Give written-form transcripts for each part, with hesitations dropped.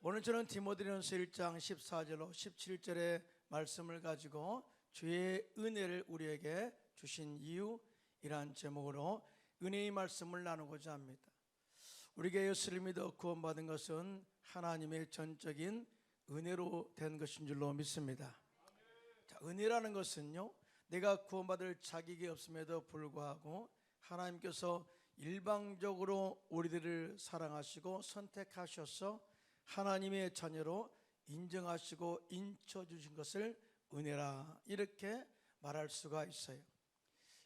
오늘 저는 디모데전서 1장 14절로 17절의 말씀을 가지고 주의 은혜를 우리에게 주신 이유이란 제목으로 은혜의 말씀을 나누고자 합니다. 우리가 예수를 믿어 구원받은 것은 하나님의 전적인 은혜로 된 것인 줄로 믿습니다. 자, 은혜라는 것은요, 내가 구원받을 자격이 없음에도 불구하고 하나님께서 일방적으로 우리들을 사랑하시고 선택하셔서 하나님의 자녀로 인정하시고 인쳐주신 것을 은혜라, 이렇게 말할 수가 있어요.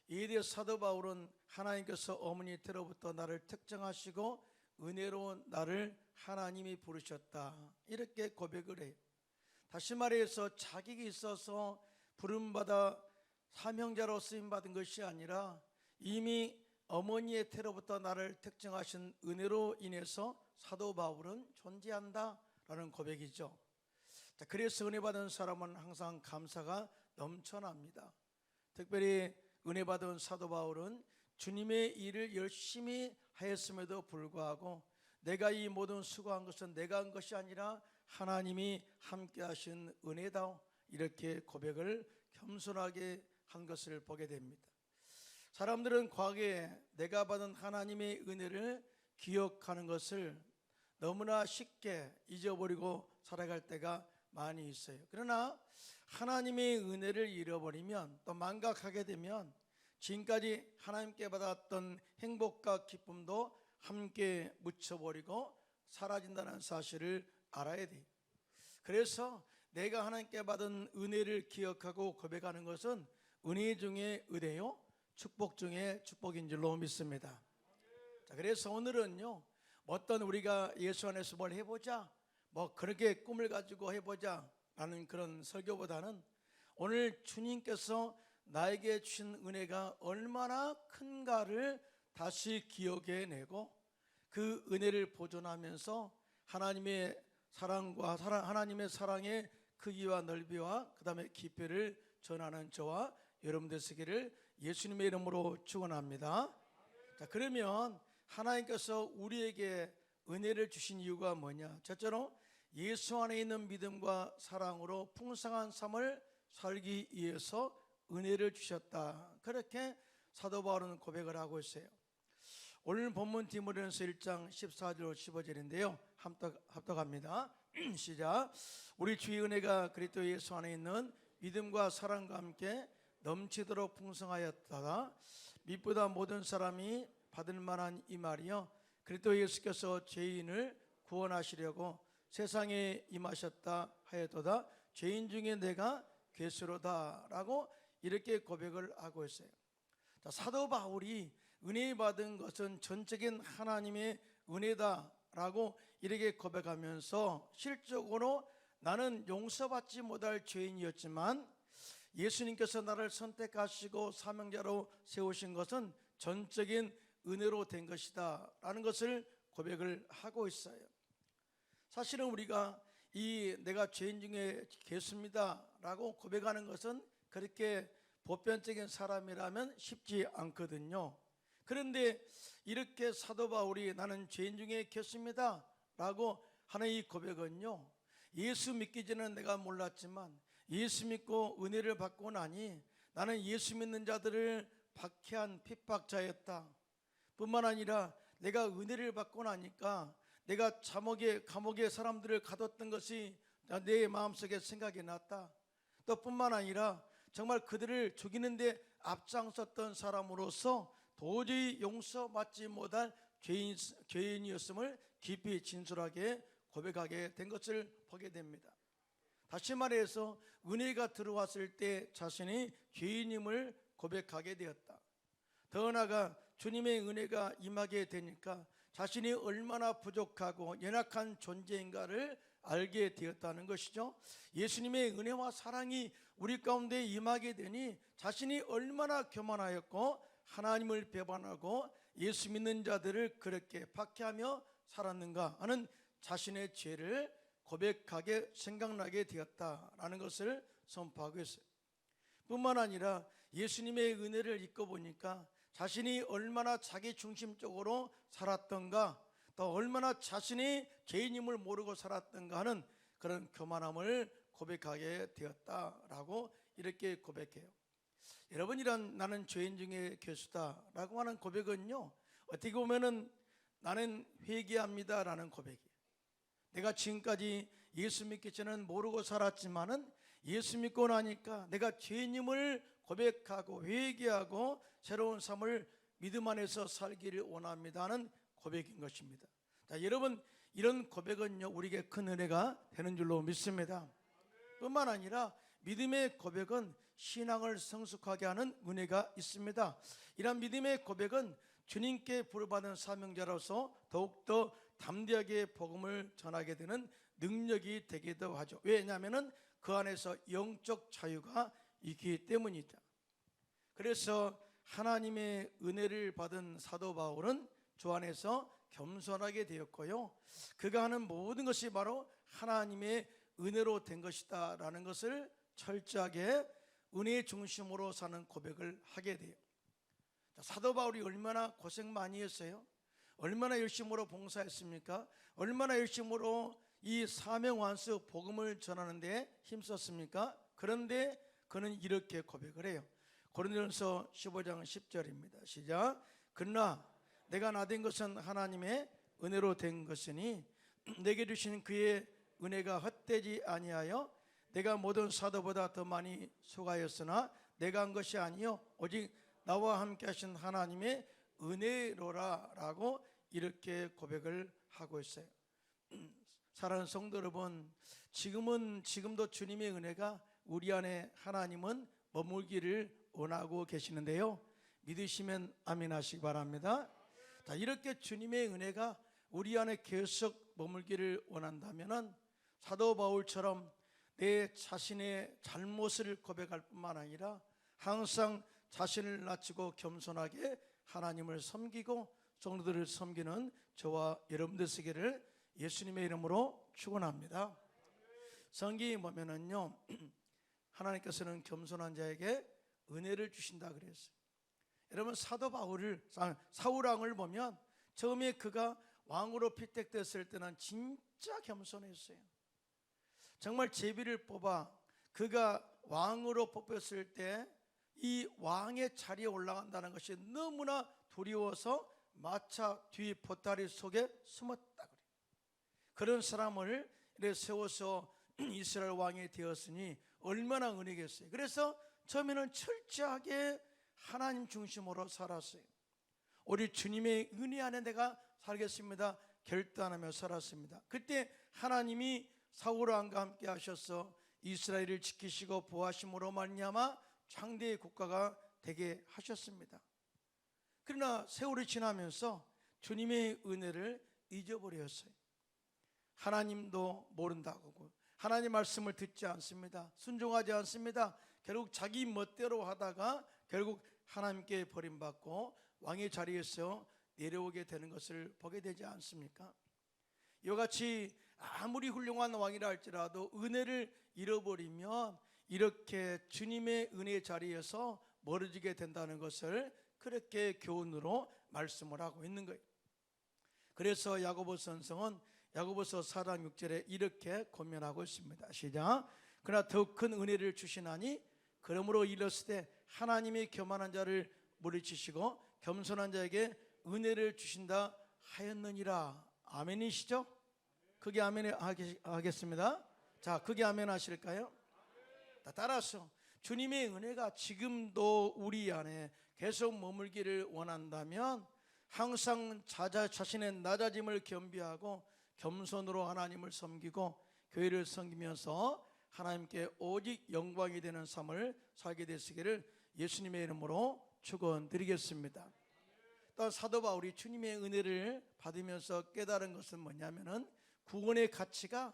이에 대해 사도 바울은 하나님께서 어머니 때로부터 나를 특정하시고 은혜로 나를 하나님이 부르셨다, 이렇게 고백을 해요. 다시 말해서 자격이 있어서 부름받아 사명자로 쓰임받은 것이 아니라 이미 어머니의 태로부터 나를 특정하신 은혜로 인해서 사도 바울은 존재한다라는 고백이죠. 그래서 은혜 받은 사람은 항상 감사가 넘쳐납니다. 특별히 은혜 받은 사도 바울은 주님의 일을 열심히 하였음에도 불구하고 내가 이 모든 수고한 것은 내가 한 것이 아니라 하나님이 함께 하신 은혜다, 이렇게 고백을 겸손하게 한 것을 보게 됩니다. 사람들은 과거에 내가 받은 하나님의 은혜를 기억하는 것을 너무나 쉽게 잊어버리고 살아갈 때가 많이 있어요. 그러나 하나님의 은혜를 잃어버리면, 또 망각하게 되면 지금까지 하나님께 받았던 행복과 기쁨도 함께 묻혀버리고 사라진다는 사실을 알아야 돼요. 그래서 내가 하나님께 받은 은혜를 기억하고 고백하는 것은 은혜 중에 은혜요, 축복 중에 축복인 줄로 믿습니다. 자, 그래서 오늘은요, 어떤 우리가 예수 안에서 뭘 해보자, 그렇게 꿈을 가지고 해보자 라는 그런 설교보다는 오늘 주님께서 나에게 주신 은혜가 얼마나 큰가를 다시 기억해내고 그 은혜를 보존하면서 하나님의 사랑과 하나님의 사랑의 크기와 넓이와 그 다음에 깊이를 전하는 저와 여러분들 되시기를 예수님의 이름으로 축원합니다. 자, 그러면 하나님께서 우리에게 은혜를 주신 이유가 뭐냐? 첫째로 예수 안에 있는 믿음과 사랑으로 풍성한 삶을 살기 위해서 은혜를 주셨다, 그렇게 사도 바울은 고백을 하고 있어요. 오늘 본문 디모데전서 1장 14절 15절인데요 합독합니다. 시작. 우리 주의 은혜가 그리스도 예수 안에 있는 믿음과 사랑과 함께 넘치도록 풍성하였다가 믿보다 모든 사람이 받을 만한 이 말이요, 그리스도 예수께서 죄인을 구원하시려고 세상에 임하셨다 하였도다. 죄인 중에 내가 괴수로다, 라고 이렇게 고백을 하고 있어요. 자, 사도 바울이 은혜 받은 것은 전적인 하나님의 은혜다 라고 이렇게 고백하면서 실적으로 나는 용서받지 못할 죄인이었지만 예수님께서 나를 선택하시고 사명자로 세우신 것은 전적인 은혜로 된 것이다 라는 것을 고백을 하고 있어요. 사실은 우리가 내가 죄인 중에 괴수입니다 라고 고백하는 것은 그렇게 보편적인 사람이라면 쉽지 않거든요. 그런데 이렇게 사도 바울이 나는 죄인 중에 괴수입니다 라고 하는 이 고백은요, 예수 믿기 전에는 내가 몰랐지만 예수 믿고 은혜를 받고 나니 나는 예수 믿는 자들을 박해한 핍박자였다 뿐만 아니라 내가 은혜를 받고 나니까 내가 감옥에 사람들을 가뒀던 것이 내 마음속에 생각이 났다. 또 뿐만 아니라 정말 그들을 죽이는데 앞장섰던 사람으로서 도저히 용서받지 못할 죄인이었음을 깊이 진솔하게 고백하게 된 것을 보게 됩니다. 다시 말해서 은혜가 들어왔을 때 자신이 죄인임을 고백하게 되었다. 더 나아가 주님의 은혜가 임하게 되니까 자신이 얼마나 부족하고 연약한 존재인가를 알게 되었다는 것이죠. 예수님의 은혜와 사랑이 우리 가운데 임하게 되니 자신이 얼마나 교만하였고 하나님을 배반하고 예수 믿는 자들을 그렇게 박해하며 살았는가 하는 자신의 죄를 고백하게 생각나게 되었다라는 것을 선포하고 있어요. 뿐만 아니라 예수님의 은혜를 잊고 보니까 자신이 얼마나 자기 중심적으로 살았던가, 또 얼마나 자신이 죄인임을 모르고 살았던가 하는 그런 교만함을 고백하게 되었다라고 이렇게 고백해요. 여러분이란 나는 죄인 중에 괴수다라고 하는 고백은요, 어떻게 보면은 나는 회개합니다라는 고백이에요. 내가 지금까지 예수 믿기 전에는 모르고 살았지만은 예수 믿고 나니까 내가 죄인임을 고백하고 회개하고 새로운 삶을 믿음 안에서 살기를 원합니다 하는 고백인 것입니다. 자, 여러분, 이런 고백은요 우리에게 큰 은혜가 되는 줄로 믿습니다. 뿐만 아니라 믿음의 고백은 신앙을 성숙하게 하는 은혜가 있습니다. 이런 믿음의 고백은 주님께 부름받은 사명자로서 더욱더 담대하게 복음을 전하게 되는 능력이 되기도 하죠. 왜냐하면 그 안에서 영적 자유가 있기 때문이다. 그래서 하나님의 은혜를 받은 사도 바울은 주 안에서 겸손하게 되었고요, 그가 하는 모든 것이 바로 하나님의 은혜로 된 것이다 라는 것을 철저하게 은혜의 중심으로 사는 고백을 하게 돼요. 사도 바울이 얼마나 고생 많이 했어요? 얼마나 열심으로 봉사했습니까? 얼마나 열심으로 이 사명 완수 복음을 전하는 데 힘썼습니까? 그런데 그는 이렇게 고백을 해요. 고린도전서 15장 10절입니다. 시작. 그러나 내가 나된 것은 하나님의 은혜로 된 것이니 내게 주신 그의 은혜가 헛되지 아니하여 내가 모든 사도보다 더 많이 수고하였으나 내가 한 것이 아니요 오직 나와 함께 하신 하나님의 은혜로라 라고 이렇게 고백을 하고 있어요. 사랑하는 성도 여러분, 지금도 주님의 은혜가 우리 안에 하나님은 머물기를 원하고 계시는데요, 믿으시면 아멘 하시기 바랍니다. 자, 이렇게 주님의 은혜가 우리 안에 계속 머물기를 원한다면 사도 바울처럼 내 자신의 잘못을 고백할 뿐만 아니라 항상 자신을 낮추고 겸손하게 하나님을 섬기고 성도들을 섬기는 저와 여러분들 되기를 예수님의 이름으로 축원합니다. 성경에 보면은요, 하나님께서는 겸손한 자에게 은혜를 주신다 그랬어요. 여러분, 사도 사울 왕을 보면 처음에 그가 왕으로 피택됐을 때는 진짜 겸손했어요. 정말 제비를 뽑아 그가 왕으로 뽑혔을 때 이 왕의 자리에 올라간다는 것이 너무나 두려워서 마차 뒤 보따리 속에 숨었다 그래요. 그런 사람을 세워서 이스라엘 왕이 되었으니 얼마나 은혜겠어요. 그래서 처음에는 철저하게 하나님 중심으로 살았어요. 우리 주님의 은혜 안에 내가 살겠습니다 결단하며 살았습니다. 그때 하나님이 사울 왕과 함께 하셔서 이스라엘을 지키시고 보호하심으로 말미암아 창대의 국가가 되게 하셨습니다. 그러나 세월이 지나면서 주님의 은혜를 잊어버렸어요. 하나님도 모른다고 하나님 말씀을 듣지 않습니다. 순종하지 않습니다. 결국 자기 멋대로 하다가 결국 하나님께 버림받고 왕의 자리에서 내려오게 되는 것을 보게 되지 않습니까? 이와 같이 아무리 훌륭한 왕이라 할지라도 은혜를 잃어버리면 이렇게 주님의 은혜의 자리에서 멀어지게 된다는 것을 그렇게 교훈으로 말씀을 하고 있는 거예요. 그래서 야고보 선생은 야고보서 4장 6절에 이렇게 권면하고 있습니다. 시작. 그러나 더 큰 은혜를 주시나니 그러므로 이르시되 하나님이 교만한 자를 물리치시고 겸손한 자에게 은혜를 주신다 하였느니라. 아멘이시죠? 그게 아멘 하겠습니다. 자, 그게 아멘 하실까요? 따라서 주님의 은혜가 지금도 우리 안에 계속 머물기를 원한다면 항상 자신의 낮아짐을 겸비하고 겸손으로 하나님을 섬기고 교회를 섬기면서 하나님께 오직 영광이 되는 삶을 살게 되시기를 예수님의 이름으로 축원드리겠습니다. 또 사도 바울이 주님의 은혜를 받으면서 깨달은 것은 뭐냐면은 구원의 가치가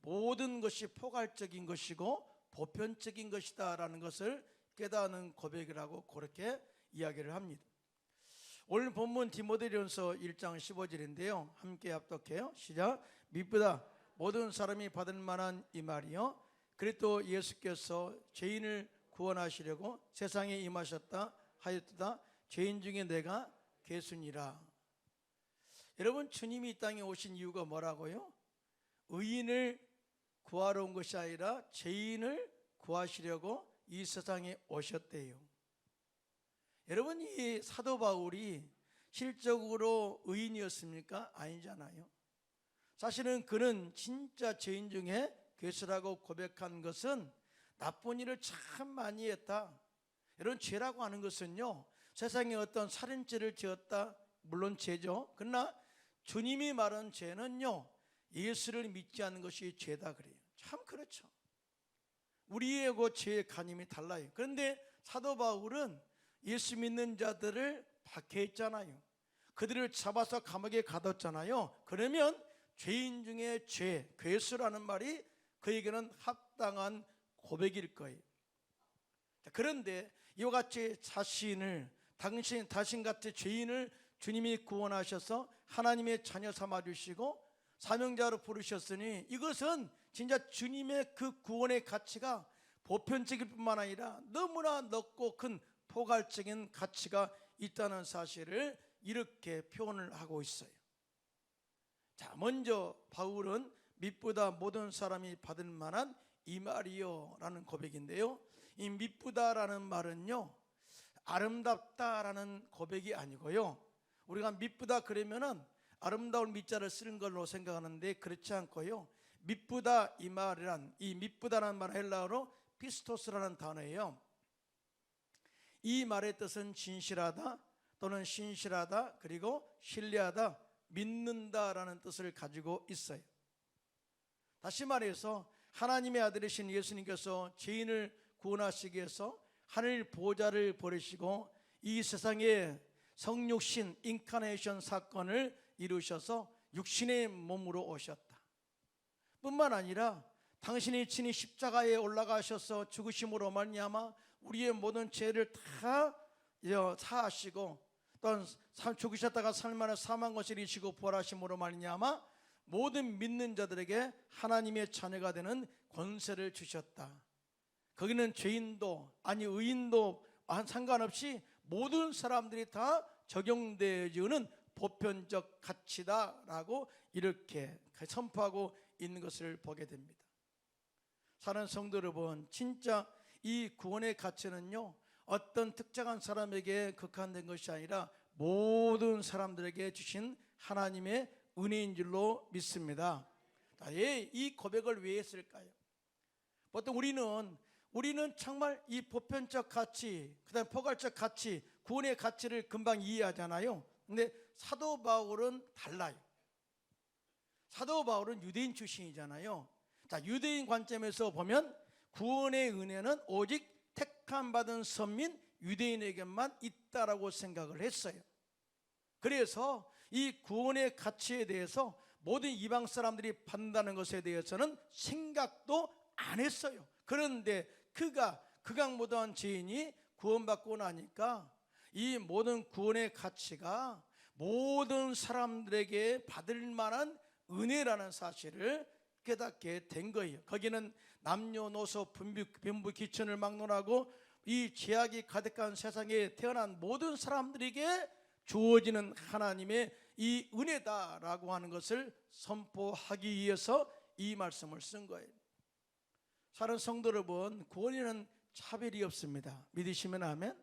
모든 것이 포괄적인 것이고 보편적인 것이다라는 것을 깨닫는 고백이라고 그렇게 이야기를 합니다. 오늘 본문 디모데전서 1장 15절인데요. 함께 합독해요. 시작. 미쁘다 모든 사람이 받을 만한 이 말이요 그리스도 예수께서 죄인을 구원하시려고 세상에 임하셨다 하였도다 죄인 중에 내가 괴순이라. 여러분, 주님이 이 땅에 오신 이유가 뭐라고요? 의인을 구하러 온 것이 아니라 죄인을 구하시려고 이 세상에 오셨대요. 여러분, 이 사도 바울이 실적으로 의인이었습니까? 아니잖아요. 사실은 그는 진짜 죄인 중에 괴수라고 고백한 것은 나쁜 일을 참 많이 했다. 여러분, 죄라고 하는 것은요, 세상에 어떤 살인죄를 지었다, 물론 죄죠. 그러나 주님이 말한 죄는요, 예수를 믿지 않는 것이 죄다 그래요. 참 그렇죠. 우리의 그 죄의 간임이 달라요. 그런데 사도 바울은 예수 믿는 자들을 박해했잖아요. 그들을 잡아서 감옥에 가뒀잖아요. 그러면 죄인 중에 죄, 괴수라는 말이 그에게는 합당한 고백일 거예요. 그런데 이와 같이 당신같이 죄인을 주님이 구원하셔서 하나님의 자녀 삼아주시고 사명자로 부르셨으니 이것은 진짜 주님의 그 구원의 가치가 보편적일 뿐만 아니라 너무나 넓고 큰 포괄적인 가치가 있다는 사실을 이렇게 표현을 하고 있어요. 자, 먼저 바울은 미쁘다 모든 사람이 받을 만한 이 말이요 라는 고백인데요, 이 미쁘다라는 말은요, 아름답다라는 고백이 아니고요, 우리가 미쁘다 그러면은 아름다운 미자를 쓰는 걸로 생각하는데 그렇지 않고요, 미쁘다 이 말이란, 이 미쁘다라는 말은 헬라어로 피스토스라는 단어예요. 이 말의 뜻은 진실하다 또는 신실하다, 그리고 신뢰하다, 믿는다라는 뜻을 가지고 있어요. 다시 말해서 하나님의 아들이신 예수님께서 죄인을 구원하시기 위해서 하늘 보좌를 버리시고 이 세상에 성육신 인카네이션 사건을 이루셔서 육신의 몸으로 오셨다. 뿐만 아니라 당신이 친히 십자가에 올라가셔서 죽으심으로 말미암아 우리의 모든 죄를 다 사하시고 또한 죽으셨다가 3일 만에 사망 것을 이기시고 부활하심으로 말미암아 모든 믿는 자들에게 하나님의 자녀가 되는 권세를 주셨다. 거기는 죄인도 아니 의인도 상관없이 모든 사람들이 다 적용되어지는 보편적 가치다라고 이렇게 선포하고 있는 것을 보게 됩니다. 사랑하는 성도 여러분, 진짜 이 구원의 가치는요, 어떤 특정한 사람에게 국한된 것이 아니라 모든 사람들에게 주신 하나님의 은혜인 줄로 믿습니다. 이 고백을 왜 했을까요? 보통 우리는 정말 이 보편적 가치, 그다음 포괄적 가치, 구원의 가치를 금방 이해하잖아요. 근데 사도 바울은 달라요. 사도 바울은 유대인 출신이잖아요. 자, 유대인 관점에서 보면 구원의 은혜는 오직 택함 받은 선민 유대인에게만 있다라고 생각을 했어요. 그래서 이 구원의 가치에 대해서 모든 이방 사람들이 받는다는 것에 대해서는 생각도 안 했어요. 그런데 극악 무도한 죄인이 구원받고 나니까 이 모든 구원의 가치가 모든 사람들에게 받을 만한 은혜라는 사실을 깨닫게 된 거예요. 거기는 남녀노소 변부 기천을 막론하고 이 죄악이 가득한 세상에 태어난 모든 사람들에게 주어지는 하나님의 이 은혜다라고 하는 것을 선포하기 위해서 이 말씀을 쓴 거예요. 사랑하는 성도 여러분, 구원에는 차별이 없습니다. 믿으시면 아멘.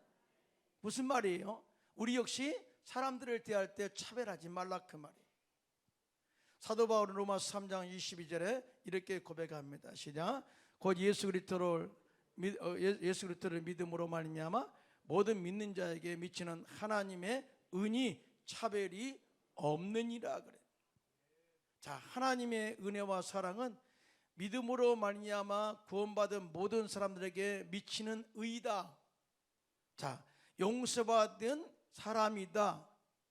무슨 말이에요? 우리 역시 사람들을 대할 때 차별하지 말라 그 말이에요. 사도 바울은 로마서 3장 22절에 이렇게 고백합니다. 시작. 곧 예수 그리스도를 믿음으로 말미암아 모든 믿는 자에게 미치는 하나님의 은이 차별이 없느니라 그래. 자, 하나님의 은혜와 사랑은 믿음으로 말미암아 구원받은 모든 사람들에게 미치는 의다. 자, 용서받은 사람이다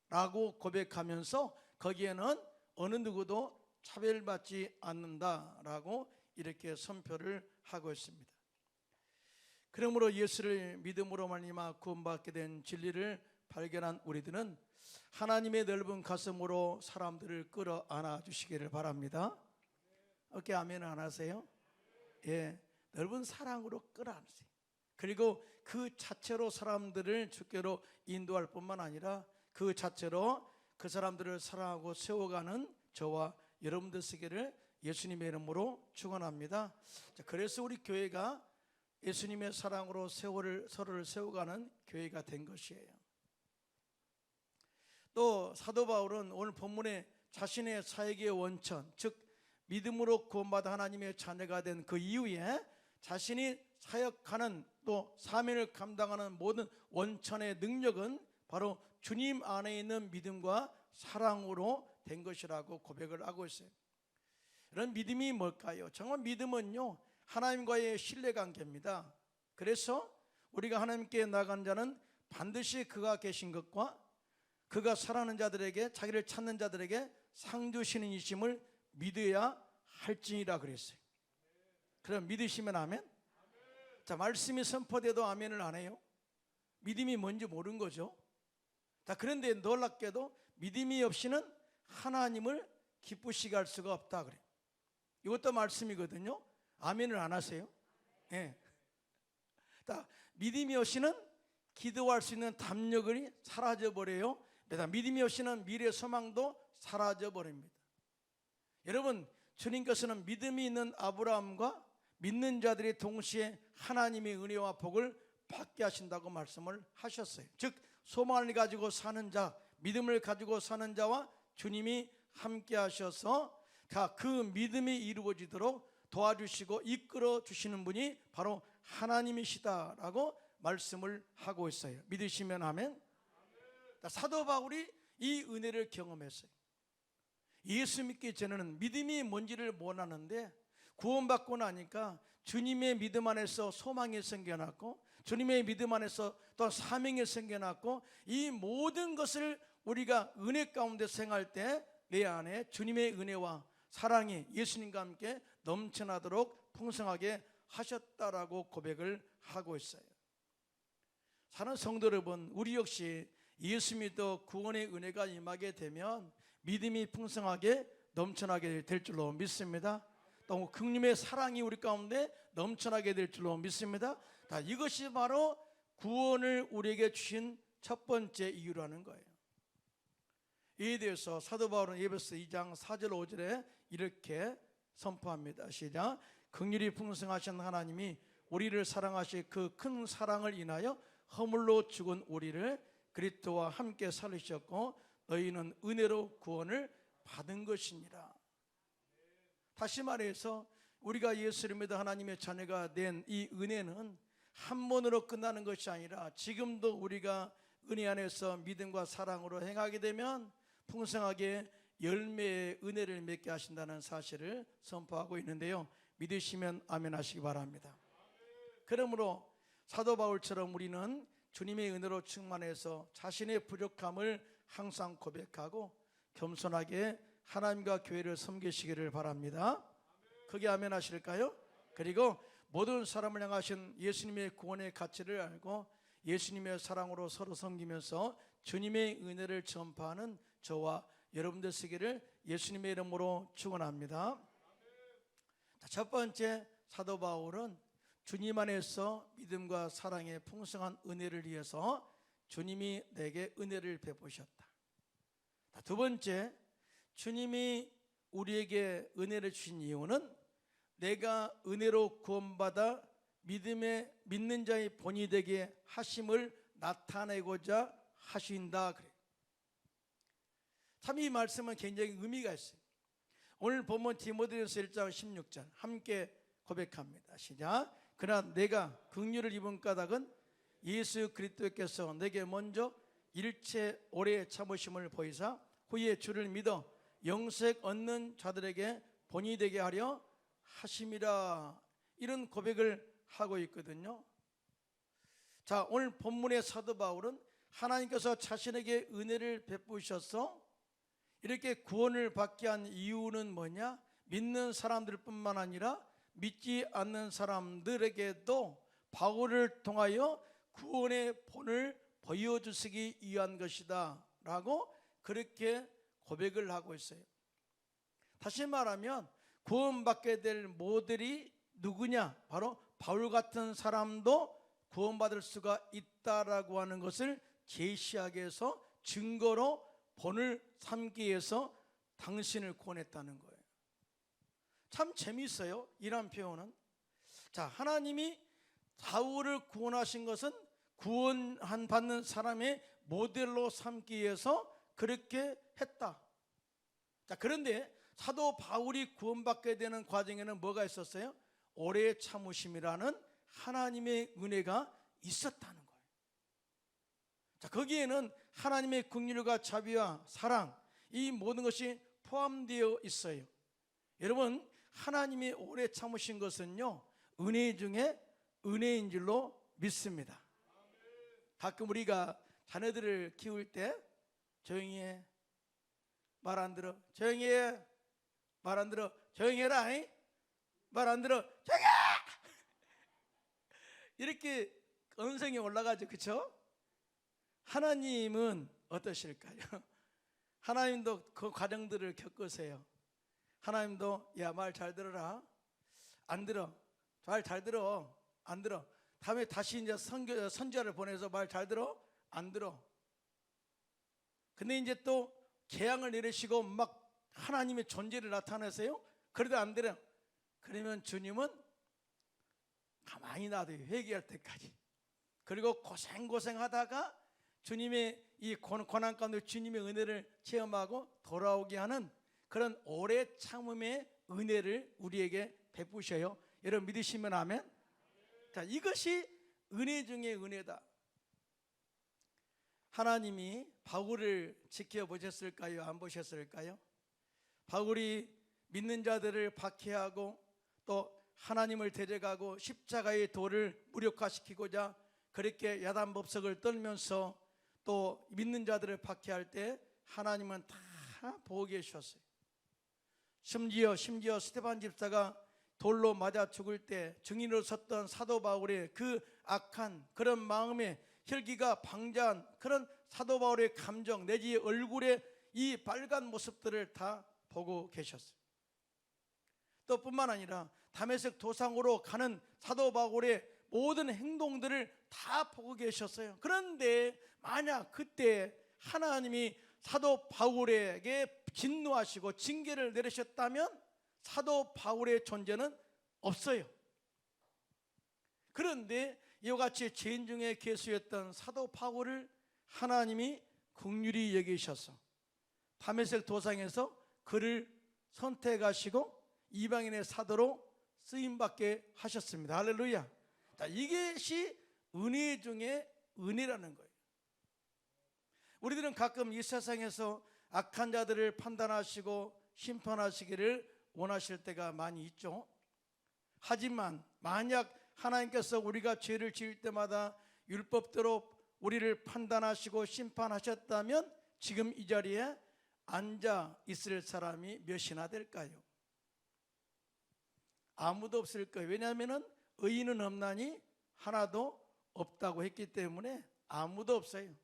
라고 고백하면서 거기에는 어느 누구도 차별받지 않는다라고 이렇게 선포를 하고 있습니다. 그러므로 예수를 믿음으로 말미암아 구원받게 된 진리를 발견한 우리들은 하나님의 넓은 가슴으로 사람들을 끌어안아 주시기를 바랍니다. 어깨 아멘 안 하세요? 예, 넓은 사랑으로 끌어안으세요. 그리고 그 자체로 사람들을 주께로 인도할 뿐만 아니라 그 자체로 그 사람들을 사랑하고 세워가는 저와 여러분들 되기를 예수님의 이름으로 축원합니다. 그래서 우리 교회가 예수님의 사랑으로 서로를 세워가는 교회가 된 것이에요. 또 사도 바울은 오늘 본문에 자신의 사역의 원천, 즉 믿음으로 구원받아 하나님의 자녀가 된 그 이후에 자신이 사역하는 또 사명을 감당하는 모든 원천의 능력은 바로 주님 안에 있는 믿음과 사랑으로 된 것이라고 고백을 하고 있어요. 이런 믿음이 뭘까요? 정말 믿음은요, 하나님과의 신뢰관계입니다. 그래서 우리가 하나님께 나간 자는 반드시 그가 계신 것과 그가 사랑하는 자들에게, 자기를 찾는 자들에게 상 주시는 이심을 믿어야 할지니라 그랬어요. 그럼 믿으시면 아멘? 자, 말씀이 선포돼도 아멘을 안 해요? 믿음이 뭔지 모르는 거죠. 자, 그런데 놀랍게도 믿음이 없이는 하나님을 기쁘시게 할 수가 없다 그래요. 이것도 말씀이거든요. 아멘을 안 하세요? 예. 자, 믿음이 없이는 기도할 수 있는 담력이 사라져 버려요. 믿음이 없이는 미래 소망도 사라져 버립니다. 여러분, 주님께서는 믿음이 있는 아브라함과 믿는 자들이 동시에 하나님의 은혜와 복을 받게 하신다고 말씀을 하셨어요. 즉 소망을 가지고 사는 자, 믿음을 가지고 사는 자와 주님이 함께 하셔서 그 믿음이 이루어지도록 도와주시고 이끌어 주시는 분이 바로 하나님이시다라고 말씀을 하고 있어요. 믿으시면 아멘. 사도 바울이 이 은혜를 경험했어요. 예수 믿기 전에는 믿음이 뭔지를 몰랐는데 구원받고 나니까 주님의 믿음 안에서 소망이 생겨났고 주님의 믿음 안에서 또 사명이 생겨났고 이 모든 것을 우리가 은혜 가운데 생활할 때 내 안에 주님의 은혜와 사랑이 예수님과 함께 넘쳐나도록 풍성하게 하셨다라고 고백을 하고 있어요. 사랑하는 성도 여러분, 우리 역시 예수 믿어 구원의 은혜가 임하게 되면 믿음이 풍성하게 넘쳐나게 될 줄로 믿습니다. 또 긍휼의 사랑이 우리 가운데 넘쳐나게 될 줄로 믿습니다. 이것이 바로 구원을 우리에게 주신 첫 번째 이유라는 거예요. 이에 대해서 사도 바울은 에베소 2장 4절 5절에 이렇게 선포합니다. 시작. 긍휼이 풍성하신 하나님이 우리를 사랑하시 그 큰 사랑을 인하여 허물로 죽은 우리를 그리스도와 함께 살리셨고 너희는 은혜로 구원을 받은 것이니라. 다시 말해서 우리가 예수를 믿어 하나님의 자녀가 된 이 은혜는 한 번으로 끝나는 것이 아니라 지금도 우리가 은혜 안에서 믿음과 사랑으로 행하게 되면 풍성하게 열매의 은혜를 맺게 하신다는 사실을 선포하고 있는데요. 믿으시면 아멘 하시기 바랍니다. 그러므로 사도 바울처럼 우리는 주님의 은혜로 충만해서 자신의 부족함을 항상 고백하고 겸손하게 하나님과 교회를 섬기시기를 바랍니다. 그게 아멘 하실까요? 그리고 모든 사람을 향하신 예수님의 구원의 가치를 알고 예수님의 사랑으로 서로 섬기면서 주님의 은혜를 전파하는 저와 여러분들 되기를 예수님의 이름으로 축원합니다. 첫 번째, 사도 바울은 주님 안에서 믿음과 사랑의 풍성한 은혜를 위해서 주님이 내게 은혜를 베푸셨다. 두 번째, 주님이 우리에게 은혜를 주신 이유는 내가 은혜로 구원받아 믿는 자의 본이 되게 하심을 나타내고자 하신다 그래요. 참 이 말씀은 굉장히 의미가 있어요. 오늘 본문 디모데후서 1장 16절 함께 고백합니다. 시작. 그러나 내가 긍휼을 입은 까닭은 예수 그리스도께서 내게 먼저 일체 오래 참으심을 보이사 후에 주를 믿어 영생 얻는 자들에게 본이 되게 하려 하심이라. 이런 고백을 하고 있거든요. 자, 오늘 본문의 사도 바울은 하나님께서 자신에게 은혜를 베푸셔서 이렇게 구원을 받게 한 이유는 뭐냐? 믿는 사람들뿐만 아니라 믿지 않는 사람들에게도 바울을 통하여 구원의 본을 보여주시기 위한 것이다 라고 그렇게 고백을 하고 있어요. 다시 말하면 구원받게 될 모델이 누구냐? 바로 바울 같은 사람도 구원받을 수가 있다라고 하는 것을 계시하게 해서 증거로 본을 삼기 위해서 당신을 구원했다는 거예요. 참 재미있어요, 이런 표현은. 자, 하나님이 사울을 구원하신 것은 구원 받는 사람의 모델로 삼기 위해서 그렇게 했다. 자, 그런데 사도 바울이 구원받게 되는 과정에는 뭐가 있었어요? 오래 참으심이라는 하나님의 은혜가 있었다는 거예요. 자, 거기에는 하나님의 긍휼과 자비와 사랑, 이 모든 것이 포함되어 있어요. 여러분, 하나님이 오래 참으신 것은요, 은혜 중에 은혜인 줄로 믿습니다. 가끔 우리가 자녀들을 키울 때 조용히 해, 말 안 들어, 조용히 해, 말 안 들어, 조용히 해라, 말 안 들어, 조용히 해! 이렇게 음성이 올라가죠, 그렇죠? 하나님은 어떠실까요? 하나님도 그 과정들을 겪으세요. 하나님도 야, 말 잘 들어라, 안 들어, 말 잘 들어, 안 들어, 다음에 다시 이제 선지자를 보내서 말 잘 들어, 안 들어. 근데 이제 또 재앙을 내리시고 막 하나님의 존재를 나타내세요. 그래도 안 들어. 그러면 주님은 가만히 놔둬요, 회개할 때까지. 그리고 고생하다가 주님의 이 고난 가운데 주님의 은혜를 체험하고 돌아오게 하는 그런 오래 참음의 은혜를 우리에게 베푸셔요. 여러분 믿으시면 아멘. 자, 이것이 은혜 중에 은혜다. 하나님이 바울을 지켜보셨을까요? 안 보셨을까요? 바울이 믿는 자들을 박해하고 또 하나님을 데려가고 십자가의 도를 무력화시키고자 그렇게 야단법석을 떨면서 또 믿는 자들을 박해할 때 하나님은 다 보고 계셨어요. 심지어 스데반 집사가 돌로 맞아 죽을 때 증인으로 섰던 사도 바울의 그 악한 그런 마음에 혈기가 방자한 그런 사도 바울의 감정 내지 얼굴의 이 빨간 모습들을 다 보고 계셨어요. 또 뿐만 아니라 다메섹 도상으로 가는 사도 바울의 모든 행동들을 다 보고 계셨어요. 그런데 만약 그때 하나님이 사도 바울에게 진노하시고 징계를 내리셨다면 사도 바울의 존재는 없어요. 그런데 이와 같이 죄인 중에 괴수였던 사도 바울을 하나님이 긍휼히 여기셔서 다메섹 도상에서 그를 선택하시고 이방인의 사도로 쓰임받게 하셨습니다. 할렐루야. 자, 이것이 은혜 중에 은혜라는 거예요. 우리들은 가끔 이 세상에서 악한 자들을 판단하시고 심판하시기를 원하실 때가 많이 있죠. 하지만 만약 하나님께서 우리가 죄를 지을 때마다 율법대로 우리를 판단하시고 심판하셨다면 지금 이 자리에 앉아 있을 사람이 몇이나 될까요? 아무도 없을 거예요. 왜냐하면 의인은 없나니 하나도 없다고 했기 때문에 아무도 없어요.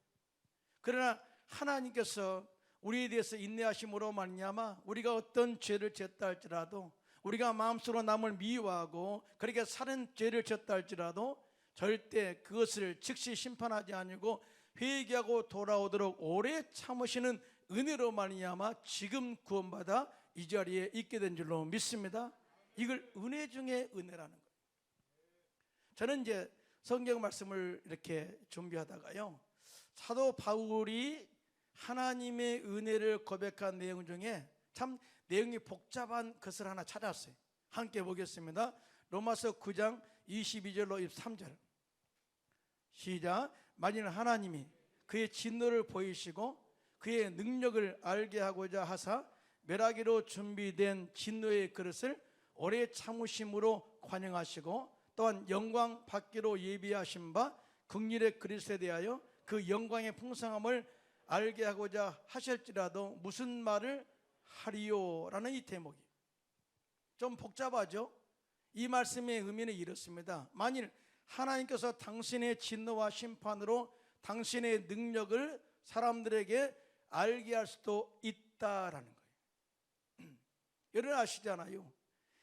그러나 하나님께서 우리에 대해서 인내하심으로 말미암아 우리가 어떤 죄를 지었다 할지라도 우리가 마음속으로 남을 미워하고 그렇게 살인 죄를 지었다 할지라도 절대 그것을 즉시 심판하지 아니고 회개하고 돌아오도록 오래 참으시는 은혜로 말미암아 지금 구원받아 이 자리에 있게 된 줄로 믿습니다. 이걸 은혜 중에 은혜라는 거예요. 저는 이제 성경 말씀을 이렇게 준비하다가요, 사도 바울이 하나님의 은혜를 고백한 내용 중에 참 내용이 복잡한 것을 하나 찾았어요. 함께 보겠습니다. 로마서 9장 22절로 23절 시작. 만일 하나님이 그의 진노를 보이시고 그의 능력을 알게 하고자 하사 멸하기로 준비된 진노의 그릇을 오래 참으심으로 관용하시고 또한 영광 받기로 예비하신 바 긍휼의 그릇에 대하여 그 영광의 풍성함을 알게 하고자 하실지라도 무슨 말을 하리요라는 이 대목이 좀 복잡하죠. 이 말씀의 의미는 이렇습니다. 만일 하나님께서 당신의 진노와 심판으로 당신의 능력을 사람들에게 알게 할 수도 있다라는 거예요. 여러분 아시잖아요.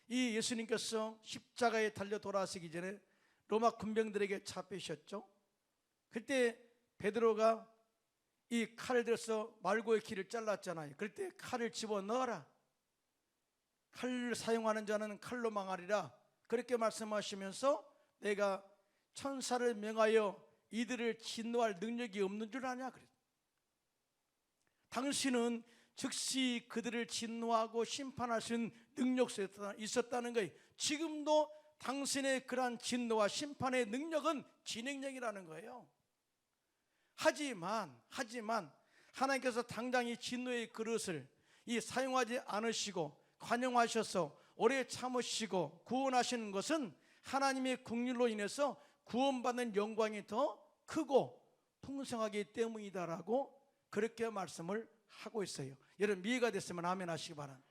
이 예수님께서 십자가에 달려 돌아가시기 전에 로마 군병들에게 잡히셨죠. 그때 베드로가 이 칼을 들어서 말고의 길을 잘랐잖아요. 그럴 때 칼을 집어넣어라. 칼을 사용하는 자는 칼로 망하리라. 그렇게 말씀하시면서 내가 천사를 명하여 이들을 진노할 능력이 없는 줄 아냐 그랬어요. 당신은 즉시 그들을 진노하고 심판할 수 있는 능력이 있었다는 거예요. 지금도 당신의 그러한 진노와 심판의 능력은 진행력이라는 거예요. 하지만 하나님께서 당장 이 진노의 그릇을 사용하지 않으시고 관용하셔서 오래 참으시고 구원하시는 것은 하나님의 긍휼로 인해서 구원받는 영광이 더 크고 풍성하기 때문이다라고 그렇게 말씀을 하고 있어요. 여러분 이해가 됐으면 아멘 하시기 바랍니다.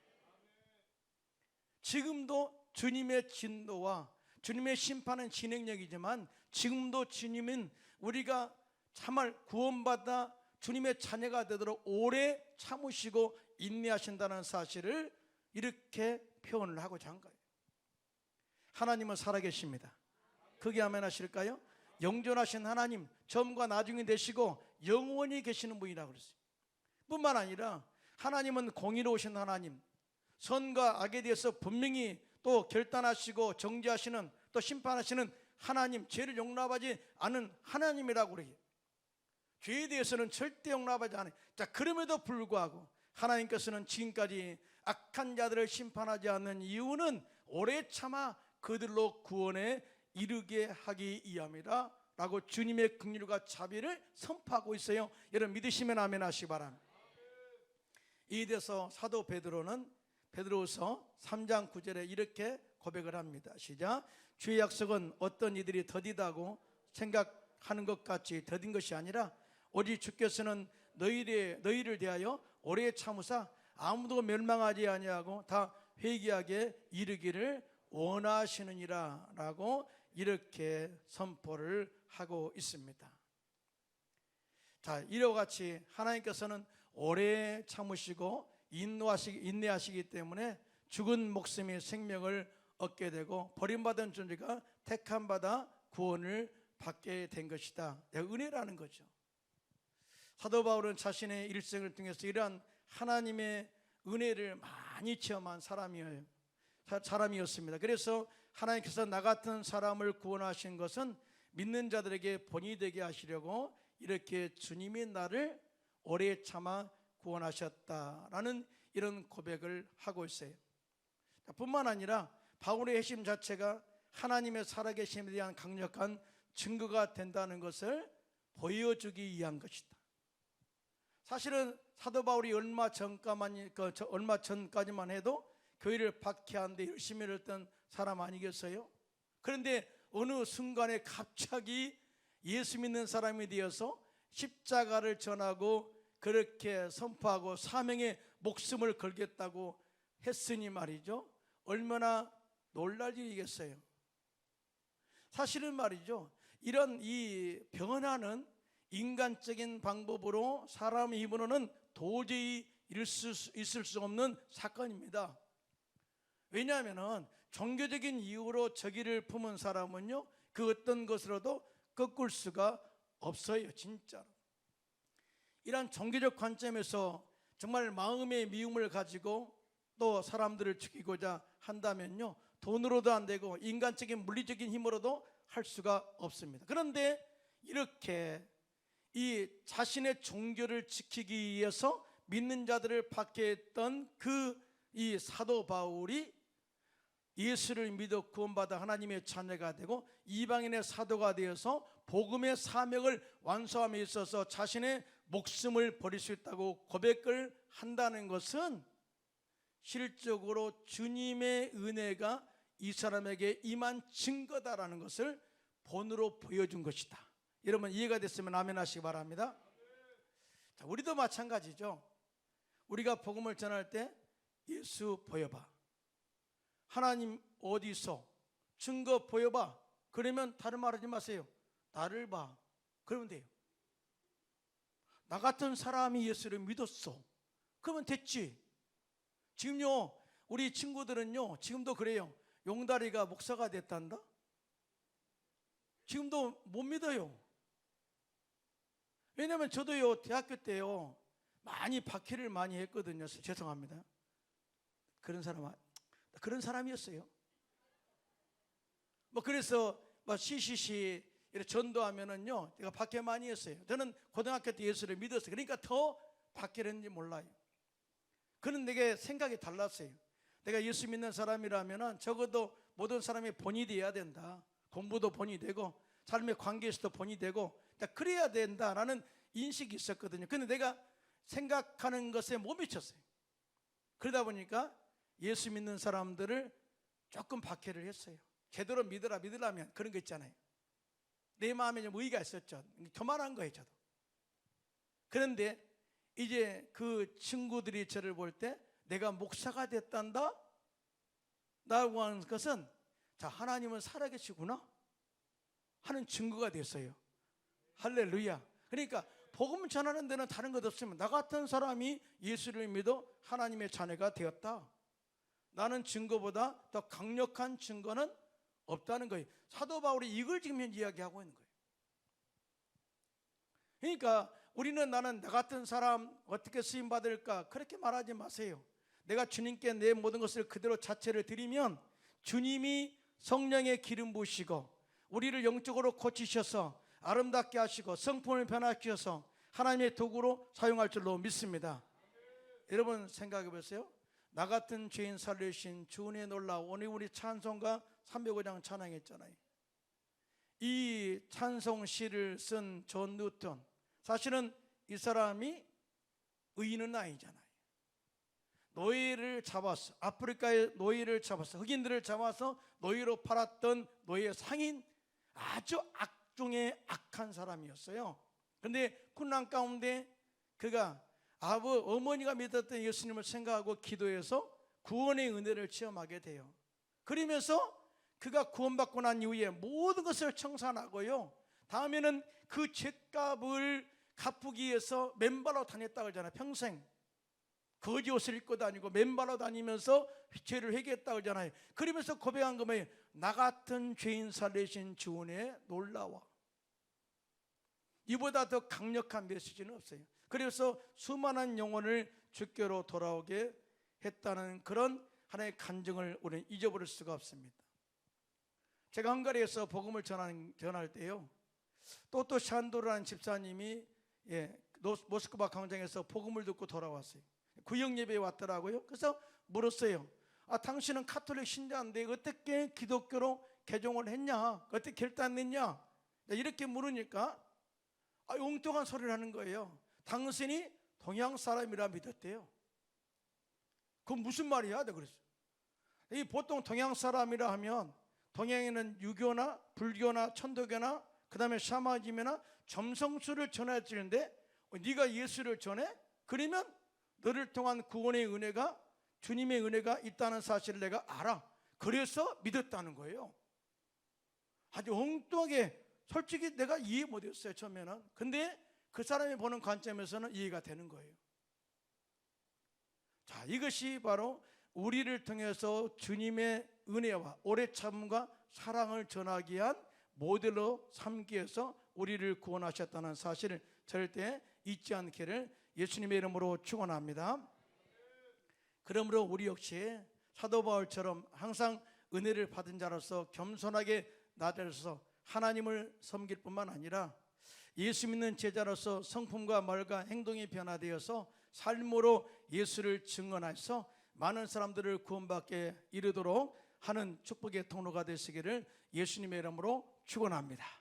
지금도 주님의 진노와 주님의 심판은 진행력이지만 지금도 주님은 우리가 참을 구원받아 주님의 자녀가 되도록 오래 참으시고 인내하신다는 사실을 이렇게 표현을 하고자 한 거예요. 하나님은 살아계십니다. 그게 아멘 하실까요? 영존하신 하나님, 처음과 나중이 되시고 영원히 계시는 분이라고 그랬어요. 뿐만 아니라 하나님은 공의로우신 하나님, 선과 악에 대해서 분명히 또 결단하시고 정죄하시는 또 심판하시는 하나님, 죄를 용납하지 않은 하나님이라고 그래요. 죄에 대해서는 절대 용납하지 않아요. 자, 그럼에도 불구하고 하나님께서는 지금까지 악한 자들을 심판하지 않는 이유는 오래 참아 그들로 구원에 이르게 하기 위함이라 라고 주님의 긍휼과 자비를 선포하고 있어요. 여러분 믿으시면 아멘 하시기 바랍니다. 이에 대해서 사도 베드로는 베드로후서 3장 9절에 이렇게 고백을 합니다. 시작. 주의 약속은 어떤 이들이 더디다고 생각하는 것 같이 더딘 것이 아니라 오직 주께서는 너희를 대하여 오래 참으사 아무도 멸망하지 아니하고 다 회개하게 이르기를 원하시느니라 라고 이렇게 선포를 하고 있습니다. 자, 이와 같이 하나님께서는 오래 참으시고 인내하시기 때문에 죽은 목숨이 생명을 얻게 되고 버림받은 존재가 택함받아 구원을 받게 된 것이다. 은혜라는 거죠. 사도 바울은 자신의 일생을 통해서 이러한 하나님의 은혜를 많이 체험한 사람이었습니다. 그래서 하나님께서 나 같은 사람을 구원하신 것은 믿는 자들에게 본이 되게 하시려고 이렇게 주님이 나를 오래 참아 구원하셨다라는 이런 고백을 하고 있어요. 뿐만 아니라 바울의 핵심 자체가 하나님의 살아계심에 대한 강력한 증거가 된다는 것을 보여주기 위한 것이다. 사실은 사도 바울이 얼마 전까지만 해도 교회를 박해하는데 열심히 했던 사람 아니겠어요? 그런데 어느 순간에 갑자기 예수 믿는 사람이 되어서 십자가를 전하고 그렇게 선포하고 사명에 목숨을 걸겠다고 했으니 말이죠, 얼마나 놀랄 일이겠어요. 사실은 말이죠, 이런 이 변화는 인간적인 방법으로 사람의 힘으로는 도저히 있을 수 없는 사건입니다. 왜냐하면 종교적인 이유로 저기를 품은 사람은요, 그 어떤 것으로도 꺾을 수가 없어요. 진짜로 이런 종교적 관점에서 정말 마음의 미움을 가지고 또 사람들을 죽이고자 한다면요, 돈으로도 안 되고 인간적인 물리적인 힘으로도 할 수가 없습니다. 그런데 이렇게 이 자신의 종교를 지키기 위해서 믿는 자들을 박해했던 이 사도 바울이 예수를 믿어 구원받아 하나님의 자녀가 되고 이방인의 사도가 되어서 복음의 사명을 완수함에 있어서 자신의 목숨을 버릴 수 있다고 고백을 한다는 것은 실적으로 주님의 은혜가 이 사람에게 임한 증거다라는 것을 본으로 보여준 것이다. 여러분 이해가 됐으면 아멘 하시기 바랍니다. 자, 우리도 마찬가지죠. 우리가 복음을 전할 때 예수 보여봐, 하나님 어디서 증거 보여봐, 그러면 다른 말 하지 마세요. 나를 봐, 그러면 돼요. 나 같은 사람이 예수를 믿었어, 그러면 됐지. 지금요 우리 친구들은요 지금도 그래요. 용다리가 목사가 됐단다? 지금도 못 믿어요. 왜냐하면 저도요 대학교 때요 많이 박해를 많이 했거든요. 죄송합니다. 그런 사람이었어요. 뭐 그래서 뭐 CCC 이렇게 전도하면은요 제가 박해 많이 했어요. 저는 고등학교 때 예수를 믿었어요. 그러니까 더 박해를 했는지 몰라요. 그는 내게 생각이 달랐어요. 내가 예수 믿는 사람이라면은 적어도 모든 사람이 본이 되어야 된다. 공부도 본이 되고 삶의 관계에서도 본이 되고 그래야 된다라는 인식이 있었거든요. 근데 내가 생각하는 것에 못 미쳤어요. 그러다 보니까 예수 믿는 사람들을 조금 박해를 했어요. 제대로 믿으라면 그런 거 있잖아요. 내 마음에 좀 의의가 있었죠. 교만한 거예요, 저도. 그런데 이제 그 친구들이 저를 볼 때 내가 목사가 됐단다? 라고 하는 것은 자, 하나님은 살아계시구나 하는 증거가 됐어요. 할렐루야. 그러니까 복음 전하는 데는 다른 것 없으면 나 같은 사람이 예수를 믿어 하나님의 자녀가 되었다. 나는 증거보다 더 강력한 증거는 없다는 거예요. 사도 바울이 이걸 지금 현재 이야기하고 있는 거예요. 그러니까 우리는 나는 나 같은 사람 어떻게 쓰임 받을까 그렇게 말하지 마세요. 내가 주님께 내 모든 것을 그대로 자체를 드리면 주님이 성령의 기름 부으시고 우리를 영적으로 고치셔서 아름답게 하시고 성품을 변화시켜서 하나님의 도구로 사용할 줄로 믿습니다. 여러분 생각해 보세요. 나 같은 죄인 살리신 주 은혜의 놀라움. 오늘 우리 찬송가 305장 찬양했잖아요. 이 찬송시를 쓴 존 뉴턴, 사실은 이 사람이 의인은 아니잖아요. 노예를 잡았어. 아프리카의 노예를 잡았어. 흑인들을 잡아서 노예로 팔았던 노예 상인, 아주 악 중에 악한 사람이었어요. 그런데 군난 가운데 그가 어머니가 믿었던 예수님을 생각하고 기도해서 구원의 은혜를 체험하게 돼요. 그러면서 그가 구원받고 난 이후에 모든 것을 청산하고요, 다음에는 그 죄값을 갚기 위해서 맨발로 다녔다고 하잖아요. 평생 거지 옷을 입고 다니고 맨발로 다니면서 죄를 회개했다고 하잖아요. 그러면서 고백한 거 뭐예요? 나 같은 죄인 살리신 주 은혜에 놀라워. 이보다 더 강력한 메시지는 없어요. 그래서 수많은 영혼을 주께로 돌아오게 했다는 그런 하나의 간증을 우리는 잊어버릴 수가 없습니다. 제가 헝가리에서 복음을 전할 때요, 또또 샨도르라는 집사님이 모스크바 광장에서 복음을 듣고 돌아왔어요. 구역 예배에 왔더라고요. 그래서 물었어요. 당신은 카톨릭 신자인데 어떻게 기독교로 개종을 했냐? 어떻게 결단했냐? 이렇게 물으니까 엉뚱한 소리를 하는 거예요. 당신이 동양 사람이라 믿었대요. 그건 무슨 말이야? 내가 그랬어요. 이 보통 동양 사람이라 하면 동양에는 유교나 불교나 천도교나 그 다음에 샤머니즘이나 점성술을 전해야 되는데 네가 예수를 전해? 그러면 너를 통한 구원의 은혜가, 주님의 은혜가 있다는 사실을 내가 알아. 그래서 믿었다는 거예요. 아주 엉뚱하게, 솔직히 내가 이해 못했어요 처음에는. 근데 그 사람이 보는 관점에서는 이해가 되는 거예요. 자, 이것이 바로 우리를 통해서 주님의 은혜와 오래 참음과 사랑을 전하기 위한 모델로 삼기 위해서 우리를 구원하셨다는 사실을 절대 잊지 않기를 예수님의 이름으로 축원합니다. 그러므로 우리 역시 사도 바울처럼 항상 은혜를 받은 자로서 겸손하게 나아져서 하나님을 섬길 뿐만 아니라 예수 믿는 제자로서 성품과 말과 행동이 변화되어서 삶으로 예수를 증언해서 많은 사람들을 구원받게 이르도록 하는 축복의 통로가 되시기를 예수님의 이름으로 축원합니다.